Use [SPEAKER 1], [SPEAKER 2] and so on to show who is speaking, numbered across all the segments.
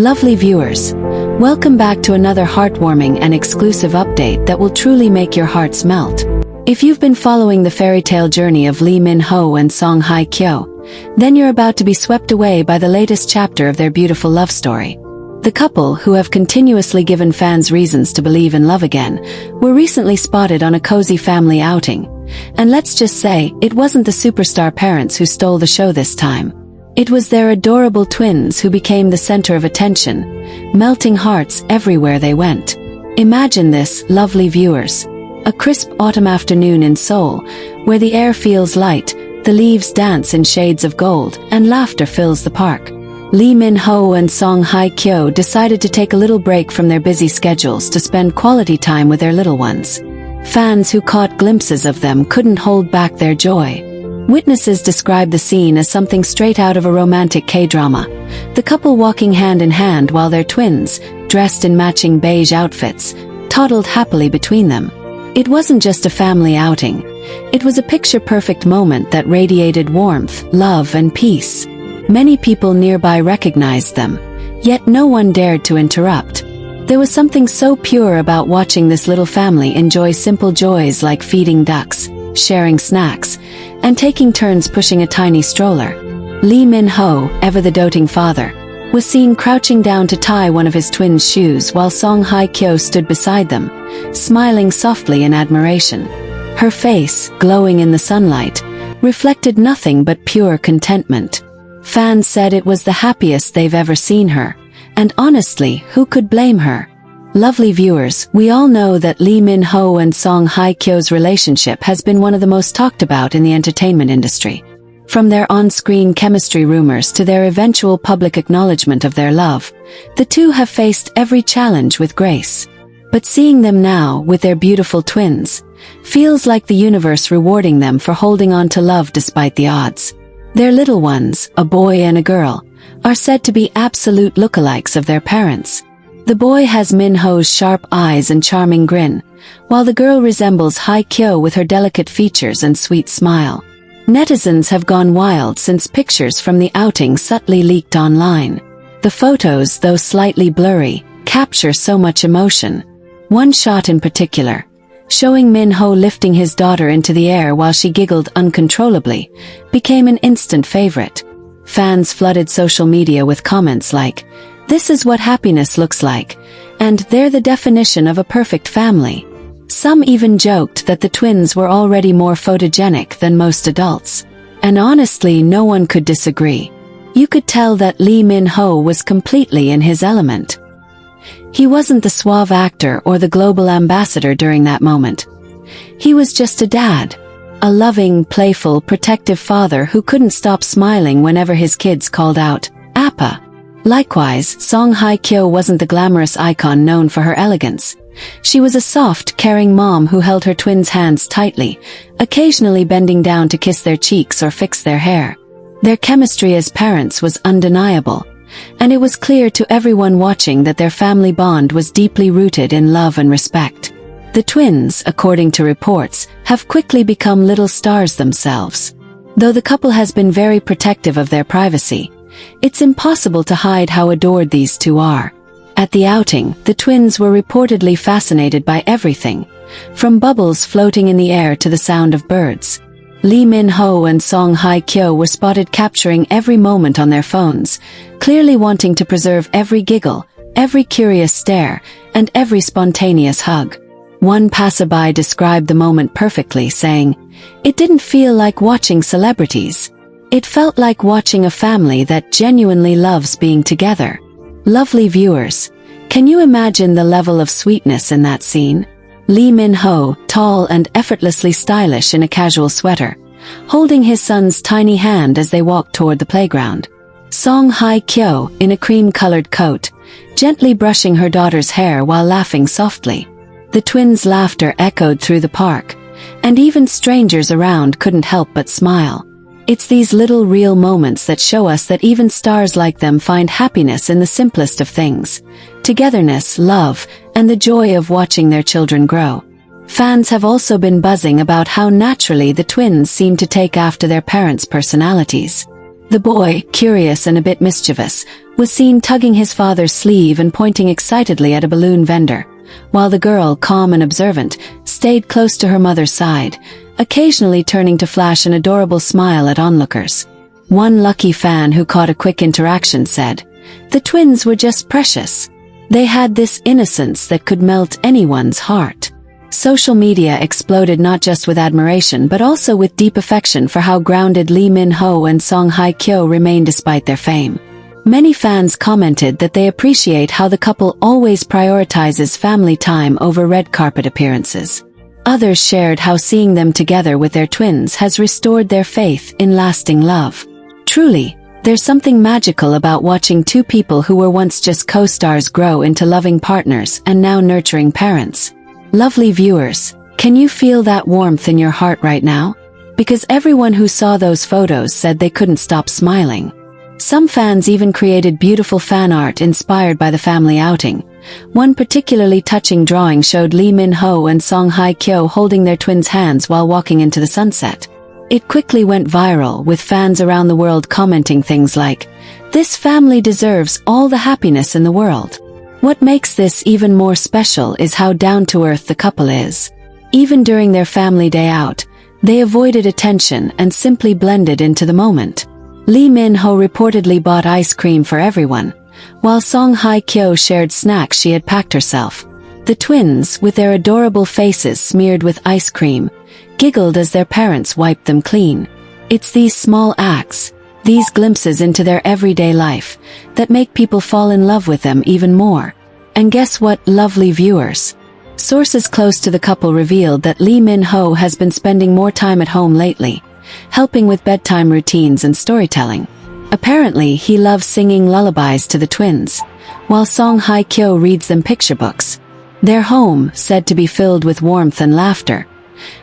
[SPEAKER 1] Lovely viewers, welcome back to another heartwarming and exclusive update that will truly make your hearts melt. If you've been following the fairy tale journey of Lee Min-ho and Song Hye Kyo, then you're about to be swept away by the latest chapter of their beautiful love story. The couple, who have continuously given fans reasons to believe in love again, were recently spotted on a cozy family outing. And let's just say, it wasn't the superstar parents who stole the show this time. It was their adorable twins who became the center of attention, melting hearts everywhere they went. Imagine this, lovely viewers. A crisp autumn afternoon in Seoul, where the air feels light, the leaves dance in shades of gold, and laughter fills the park. Lee Min-ho and Song Hye Kyo decided to take a little break from their busy schedules to spend quality time with their little ones. Fans who caught glimpses of them couldn't hold back their joy. Witnesses described the scene as something straight out of a romantic K-drama, the couple walking hand in hand while their twins, dressed in matching beige outfits, toddled happily between them. It wasn't just a family outing. It was a picture-perfect moment that radiated warmth, love, and peace. Many people nearby recognized them, yet no one dared to interrupt. There was something so pure about watching this little family enjoy simple joys like feeding ducks, sharing snacks, and taking turns pushing a tiny stroller. Lee Min-ho, ever the doting father, was seen crouching down to tie one of his twins' shoes while Song Hye Kyo stood beside them, smiling softly in admiration. Her face, glowing in the sunlight, reflected nothing but pure contentment. Fans said it was the happiest they've ever seen her, and honestly, who could blame her? Lovely viewers, we all know that Lee Min-ho and Song Hye Kyo's relationship has been one of the most talked about in the entertainment industry. From their on-screen chemistry rumors to their eventual public acknowledgement of their love, the two have faced every challenge with grace. But seeing them now, with their beautiful twins, feels like the universe rewarding them for holding on to love despite the odds. Their little ones, a boy and a girl, are said to be absolute lookalikes of their parents. The boy has Min-ho's sharp eyes and charming grin, while the girl resembles Hye Kyo with her delicate features and sweet smile. Netizens have gone wild since pictures from the outing subtly leaked online. The photos, though slightly blurry, capture so much emotion. One shot in particular, showing Min-ho lifting his daughter into the air while she giggled uncontrollably, became an instant favorite. Fans flooded social media with comments like, "This is what happiness looks like," and "They're the definition of a perfect family." Some even joked that the twins were already more photogenic than most adults. And honestly, no one could disagree. You could tell that Lee Min-ho was completely in his element. He wasn't the suave actor or the global ambassador during that moment. He was just a dad. A loving, playful, protective father who couldn't stop smiling whenever his kids called out, "Appa." Likewise, Song Hye Kyo wasn't the glamorous icon known for her elegance. She was a soft, caring mom who held her twins' hands tightly, occasionally bending down to kiss their cheeks or fix their hair. Their chemistry as parents was undeniable, and it was clear to everyone watching that their family bond was deeply rooted in love and respect. The twins, according to reports, have quickly become little stars themselves. Though the couple has been very protective of their privacy, it's impossible to hide how adored these two are. At the outing, the twins were reportedly fascinated by everything, from bubbles floating in the air to the sound of birds. Lee Min-ho and Song Hye Kyo were spotted capturing every moment on their phones, clearly wanting to preserve every giggle, every curious stare, and every spontaneous hug. One passerby described the moment perfectly, saying, "It didn't feel like watching celebrities. It felt like watching a family that genuinely loves being together." Lovely viewers, can you imagine the level of sweetness in that scene? Lee Min-ho, tall and effortlessly stylish in a casual sweater, holding his son's tiny hand as they walked toward the playground. Song Hye Kyo, in a cream-colored coat, gently brushing her daughter's hair while laughing softly. The twins' laughter echoed through the park, and even strangers around couldn't help but smile. It's these little real moments that show us that even stars like them find happiness in the simplest of things: togetherness, love, and the joy of watching their children grow. Fans have also been buzzing about how naturally the twins seem to take after their parents' personalities. The boy, curious and a bit mischievous, was seen tugging his father's sleeve and pointing excitedly at a balloon vendor, while the girl, calm and observant, stayed close to her mother's side, occasionally turning to flash an adorable smile at onlookers. One lucky fan who caught a quick interaction said, "The twins were just precious. They had this innocence that could melt anyone's heart." Social media exploded not just with admiration but also with deep affection for how grounded Lee Min-ho and Song Hye Kyo remain despite their fame. Many fans commented that they appreciate how the couple always prioritizes family time over red carpet appearances. Others shared how seeing them together with their twins has restored their faith in lasting love. Truly, there's something magical about watching two people who were once just co-stars grow into loving partners and now nurturing parents. Lovely viewers, can you feel that warmth in your heart right now? Because everyone who saw those photos said they couldn't stop smiling. Some fans even created beautiful fan art inspired by the family outing. One particularly touching drawing showed Lee Min-ho and Song Hye Kyo holding their twins' hands while walking into the sunset. It quickly went viral, with fans around the world commenting things like, "This family deserves all the happiness in the world." What makes this even more special is how down-to-earth the couple is. Even during their family day out, they avoided attention and simply blended into the moment. Lee Min-ho reportedly bought ice cream for everyone, while Song Hye Kyo shared snacks she had packed herself. The twins, with their adorable faces smeared with ice cream, giggled as their parents wiped them clean. It's these small acts, these glimpses into their everyday life, that make people fall in love with them even more. And guess what, lovely viewers? Sources close to the couple revealed that Lee Min-ho has been spending more time at home lately, helping with bedtime routines and storytelling. Apparently, he loves singing lullabies to the twins, while Song Hye Kyo reads them picture books. Their home, said to be filled with warmth and laughter,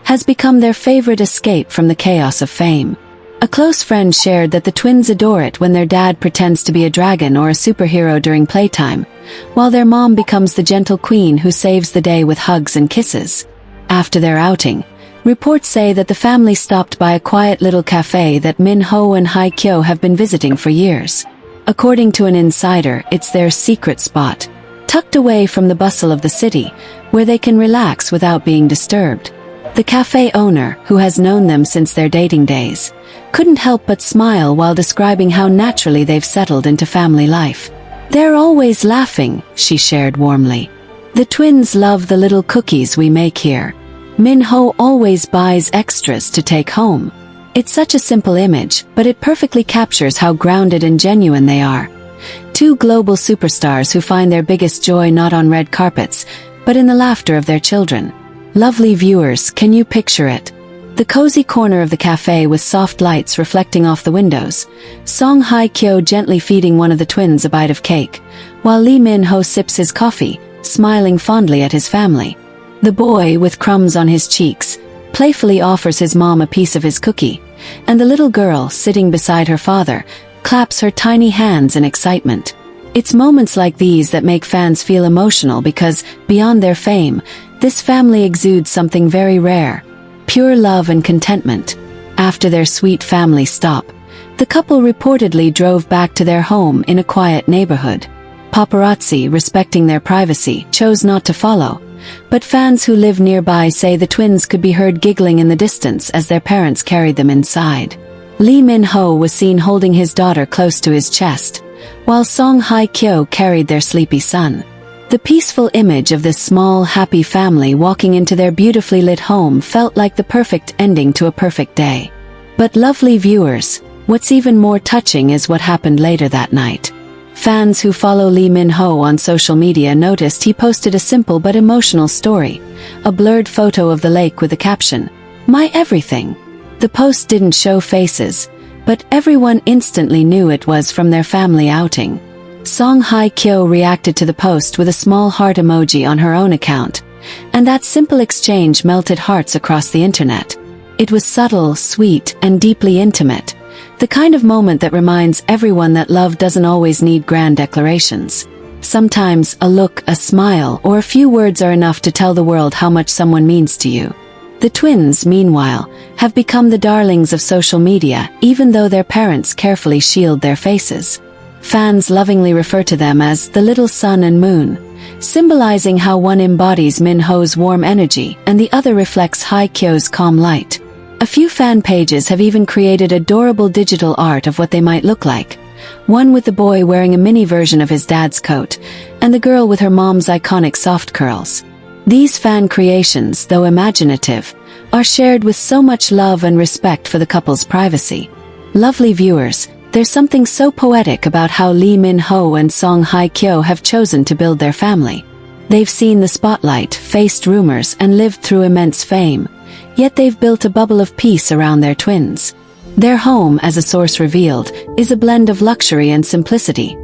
[SPEAKER 1] has become their favorite escape from the chaos of fame. A close friend shared that the twins adore it when their dad pretends to be a dragon or a superhero during playtime, while their mom becomes the gentle queen who saves the day with hugs and kisses. After their outing, reports say that the family stopped by a quiet little cafe that Min-ho and Hye Kyo have been visiting for years. According to an insider, it's their secret spot, tucked away from the bustle of the city, where they can relax without being disturbed. The cafe owner, who has known them since their dating days, couldn't help but smile while describing how naturally they've settled into family life. "They're always laughing," she shared warmly. "The twins love the little cookies we make here. Min-ho always buys extras to take home." It's such a simple image, but it perfectly captures how grounded and genuine they are. Two global superstars who find their biggest joy not on red carpets, but in the laughter of their children. Lovely viewers, can you picture it? The cozy corner of the cafe with soft lights reflecting off the windows, Song Hye Kyo gently feeding one of the twins a bite of cake, while Lee Min-ho sips his coffee, smiling fondly at his family. The boy, with crumbs on his cheeks, playfully offers his mom a piece of his cookie, and the little girl, sitting beside her father, claps her tiny hands in excitement. It's moments like these that make fans feel emotional because, beyond their fame, this family exudes something very rare: pure love and contentment. After their sweet family stop, the couple reportedly drove back to their home in a quiet neighborhood. Paparazzi, respecting their privacy, chose not to follow, but fans who live nearby say the twins could be heard giggling in the distance as their parents carried them inside. Lee Min-ho was seen holding his daughter close to his chest, while Song Hye Kyo carried their sleepy son. The peaceful image of this small, happy family walking into their beautifully lit home felt like the perfect ending to a perfect day. But lovely viewers, what's even more touching is what happened later that night. Fans who follow Lee Min-ho on social media noticed he posted a simple but emotional story, a blurred photo of the lake with the caption, "My everything." The post didn't show faces, but everyone instantly knew it was from their family outing. Song Hye Kyo reacted to the post with a small heart emoji on her own account, and that simple exchange melted hearts across the internet. It was subtle, sweet, and deeply intimate, the kind of moment that reminds everyone that love doesn't always need grand declarations. Sometimes a look, a smile, or a few words are enough to tell the world how much someone means to you. The twins, meanwhile, have become the darlings of social media, even though their parents carefully shield their faces. Fans lovingly refer to them as the little sun and moon, symbolizing how one embodies Min-ho's warm energy and the other reflects Hye Kyo's calm light. A few fan pages have even created adorable digital art of what they might look like. One with the boy wearing a mini version of his dad's coat, and the girl with her mom's iconic soft curls. These fan creations, though imaginative, are shared with so much love and respect for the couple's privacy. Lovely viewers, there's something so poetic about how Lee Min-ho and Song Hye Kyo have chosen to build their family. They've seen the spotlight, faced rumors, and lived through immense fame. Yet they've built a bubble of peace around their twins. Their home, as a source revealed, is a blend of luxury and simplicity.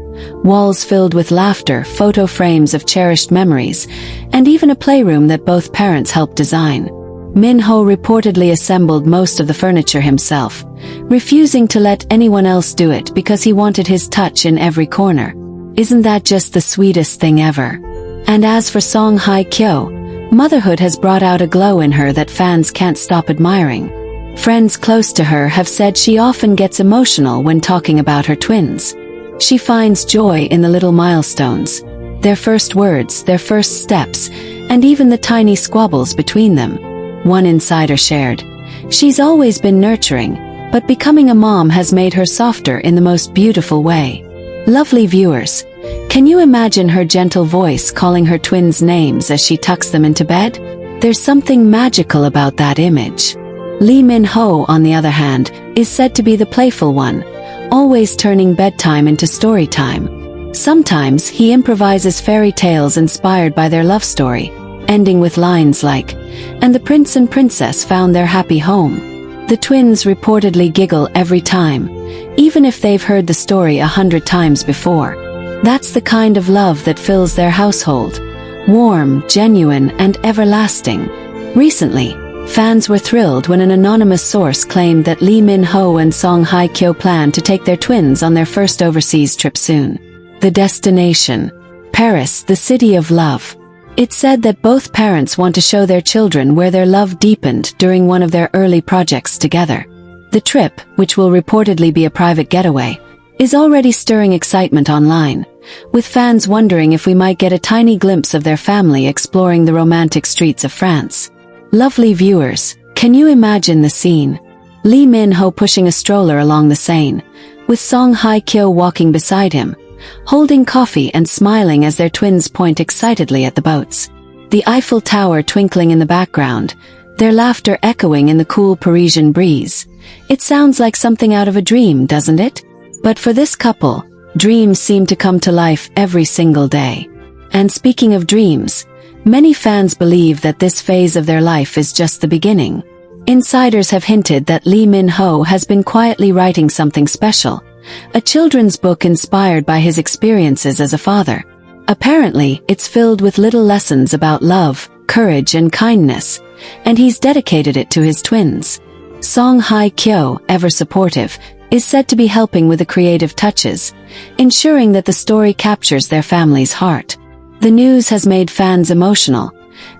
[SPEAKER 1] Walls filled with laughter, photo frames of cherished memories, and even a playroom that both parents helped design. Min-ho reportedly assembled most of the furniture himself, refusing to let anyone else do it because he wanted his touch in every corner. Isn't that just the sweetest thing ever? And as for Song Hye Kyo, motherhood has brought out a glow in her that fans can't stop admiring. Friends close to her have said she often gets emotional when talking about her twins. She finds joy in the little milestones, their first words, their first steps, and even the tiny squabbles between them. One insider shared, "She's always been nurturing, but becoming a mom has made her softer in the most beautiful way." Lovely viewers, can you imagine her gentle voice calling her twins names as she tucks them into bed? There's something magical about that image. Lee Min-ho, on the other hand, is said to be the playful one, always turning bedtime into story time. Sometimes he improvises fairy tales inspired by their love story, ending with lines like, "And the prince and princess found their happy home." The twins reportedly giggle every time, even if they've heard the story 100 times before. That's the kind of love that fills their household. Warm, genuine, and everlasting. Recently, fans were thrilled when an anonymous source claimed that Lee Min-ho and Song Hye Kyo plan to take their twins on their first overseas trip soon. The destination: Paris, the city of love. It's said that both parents want to show their children where their love deepened during one of their early projects together. The trip, which will reportedly be a private getaway, is already stirring excitement online, with fans wondering if we might get a tiny glimpse of their family exploring the romantic streets of France. Lovely viewers, can you imagine the scene? Lee Min-ho pushing a stroller along the Seine, with Song Hye Kyo walking beside him, holding coffee and smiling as their twins point excitedly at the boats. The Eiffel Tower twinkling in the background, their laughter echoing in the cool Parisian breeze. It sounds like something out of a dream, doesn't it? But for this couple, dreams seem to come to life every single day. And speaking of dreams, many fans believe that this phase of their life is just the beginning. Insiders have hinted that Lee Min-ho has been quietly writing something special, a children's book inspired by his experiences as a father. Apparently, it's filled with little lessons about love, courage, and kindness, and he's dedicated it to his twins. Song Hye Kyo, ever supportive, is said to be helping with the creative touches, ensuring that the story captures their family's heart. The news has made fans emotional,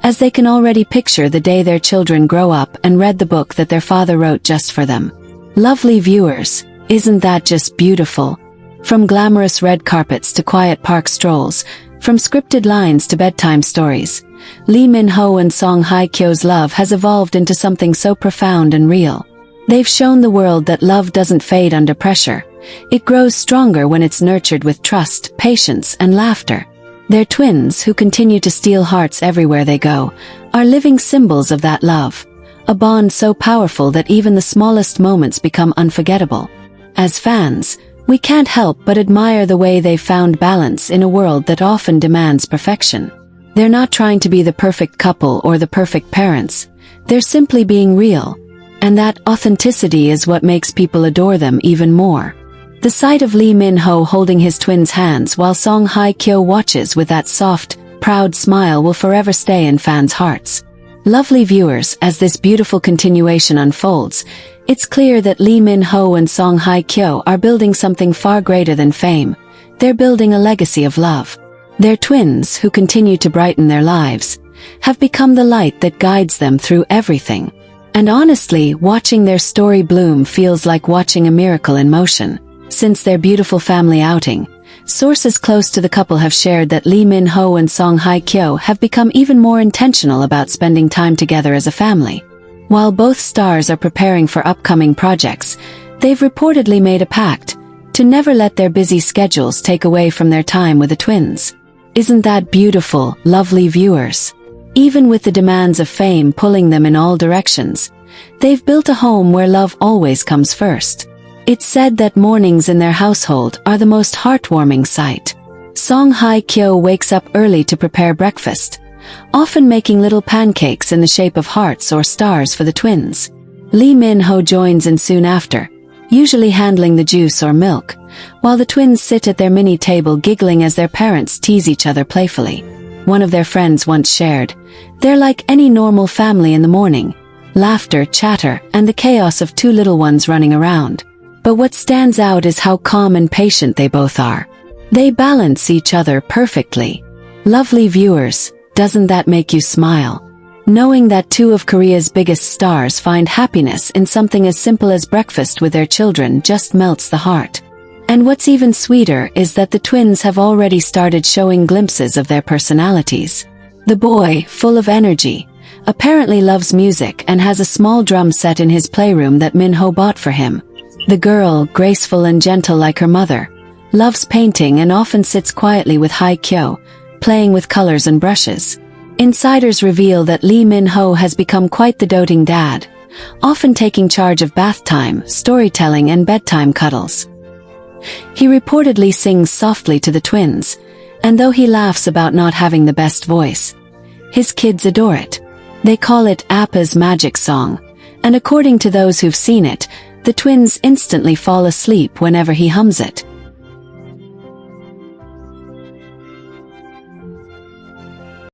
[SPEAKER 1] as they can already picture the day their children grow up and read the book that their father wrote just for them. Lovely viewers, isn't that just beautiful? From glamorous red carpets to quiet park strolls, from scripted lines to bedtime stories, Lee Min-ho and Song Hye Kyo's love has evolved into something so profound and real. They've shown the world that love doesn't fade under pressure. It grows stronger when it's nurtured with trust, patience, and laughter. Their twins, who continue to steal hearts everywhere they go, are living symbols of that love, a bond so powerful that even the smallest moments become unforgettable. As fans, we can't help but admire the way they've found balance in a world that often demands perfection. They're not trying to be the perfect couple or the perfect parents. They're simply being real. And that authenticity is what makes people adore them even more. The sight of Lee Min-ho holding his twins' hands while Song Hye Kyo watches with that soft, proud smile will forever stay in fans' hearts. Lovely viewers, as this beautiful continuation unfolds, it's clear that Lee Min-ho and Song Hye Kyo are building something far greater than fame. They're building a legacy of love. They're twins who continue to brighten their lives, have become the light that guides them through everything. And honestly, watching their story bloom feels like watching a miracle in motion. Since their beautiful family outing, sources close to the couple have shared that Lee Min-ho and Song Hye Kyo have become even more intentional about spending time together as a family. While both stars are preparing for upcoming projects, they've reportedly made a pact to never let their busy schedules take away from their time with the twins. Isn't that beautiful, lovely viewers? Even with the demands of fame pulling them in all directions, they've built a home where love always comes first. It's said that mornings in their household are the most heartwarming sight. Song Hye Kyo wakes up early to prepare breakfast, often making little pancakes in the shape of hearts or stars for the twins. Lee Min-ho joins in soon after, usually handling the juice or milk, while the twins sit at their mini table giggling as their parents tease each other playfully. One of their friends once shared, "They're like any normal family in the morning. Laughter, chatter, and the chaos of two little ones running around. But what stands out is how calm and patient they both are. They balance each other perfectly." Lovely viewers, doesn't that make you smile? Knowing that two of Korea's biggest stars find happiness in something as simple as breakfast with their children just melts the heart. And what's even sweeter is that the twins have already started showing glimpses of their personalities. The boy, full of energy, apparently loves music and has a small drum set in his playroom that Min-ho bought for him. The girl, graceful and gentle like her mother, loves painting and often sits quietly with Hye Kyo, playing with colors and brushes. Insiders reveal that Lee Min-ho has become quite the doting dad, often taking charge of bath time, storytelling and bedtime cuddles. He reportedly sings softly to the twins, and though he laughs about not having the best voice, his kids adore it. They call it Appa's magic song, and according to those who've seen it, the twins instantly fall asleep whenever he hums it.